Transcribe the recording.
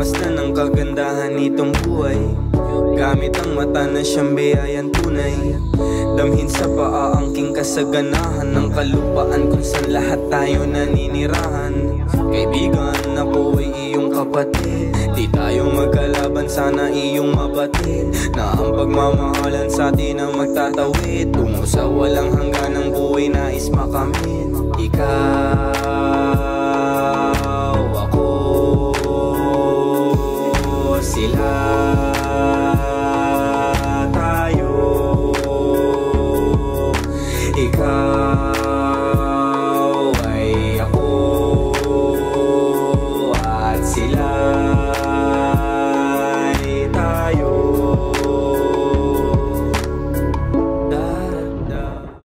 Pagmamasdan ng kagandahan nitong buhay, gamit ang mata na siyang biyayang tunay. Damhin sa paaangking kasaganahan ng kalupaan kung saan lahat tayo naninirahan. Kaibigan, ako ay iyong kapatid, di tayo magkalaban, sana iyong mabatid na ang pagmamahalan sa atin ang magtatawid tungo sa walang hangganang buhay nais makamit. Ikaw, ako, sila, tayo. Ikaw,